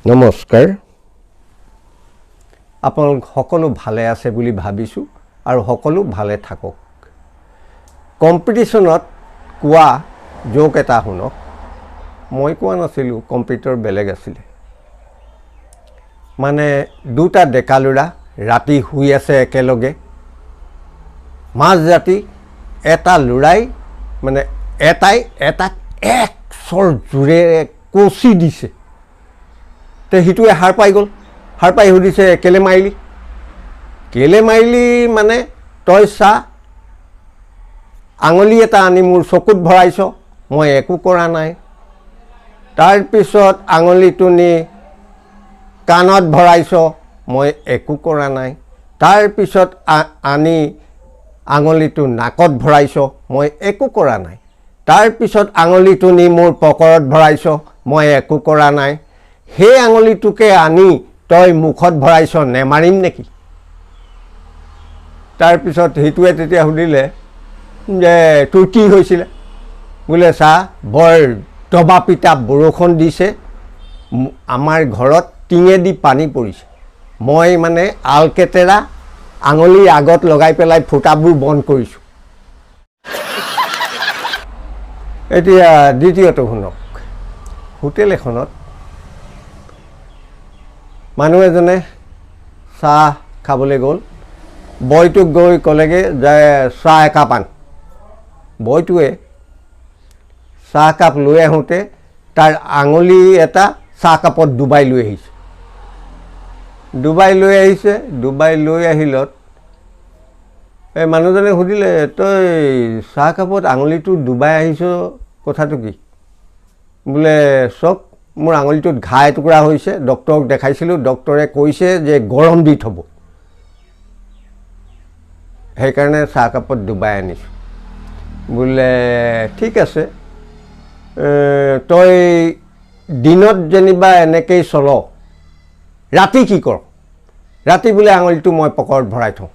নমস্কাৰ আপোনালোক সকলো ভালে আছে বুলি ভাবিছোঁ আৰু সকলো ভালে থাকক কম্পিটিশনত কোৱা জোক এটা শুনক মই কোৱা নাছিলোঁ কম্পিউটাৰ বেলেগ আছিল মানে দুটা ডেকালুৰা ৰাতি শুই আছে একেলগে মাজ ৰাতি এটা লুৰাই মানে এটাই এটা এক সৰ জুৰে কোচি দিছে তে হিটুৱে হাৰ পাই সুধিছে কেলে মাৰিলি মানে তই চা আঙুলি এটা আনি মোৰ চকুত ভৰাইছ মই একো কৰা নাই তাৰ পিছত আঙুলিটো নি কাণত ভৰাইছ মই একো কৰা নাই তাৰ পিছত আনি আঙুলিটো নাকত ভৰাইছ মই একো কৰা নাই তাৰ পিছত আঙুলিটো নি মোৰ পকৰত ভৰাইছ মই একো কৰা নাই হে আঙুলিটোকে আনি তই মুখত ভৰাইছ নেমাৰিম নেকি তাৰ পিছত হিটুৱে তেতিয়া সুধিলে যে তোৰ কি হৈছিল বোলে চা বৰ দবা পিটা বৰষুণ দিছে আমাৰ ঘৰত টিঙেদি পানী পৰিছে মই মানে আলকেটেৰা আঙুলি আগত লগাই পেলাই ফুটাবোৰ বন্ধ কৰিছোঁ এতিয়া দ্বিতীয়টো শুনক হোটেল এখনত মানুহ এজনে চাহ খাবলৈ গ'ল বয়টোক গৈ ক'লেগে যে চাহ একাপ আন বয়টোৱে চাহ কাপ লৈ আহোঁতে তাৰ আঙুলি এটা চাহ কাপত ডুবাই লৈ আহিছে ডুবাই লৈ আহিলত এই মানুহজনে সুধিলে তই চাহ কাপত আঙুলিটো ডুবাই আহিছ কথাটো কি বোলে চব মোৰ আঙুলিটোত ঘা এটুকুৰা হৈছে ডক্টৰক দেখাইছিলোঁ ডক্টৰে কৈছে যে গৰম দি থ'ব সেইকাৰণে চাহ কাপত ডুবাই আনিছোঁ বোলে ঠিক আছে তই দিনত যেনিবা এনেকেই চল ৰাতি কি কৰ ৰাতি বোলে আঙুলিটো মই পকৰত ভৰাই থওঁ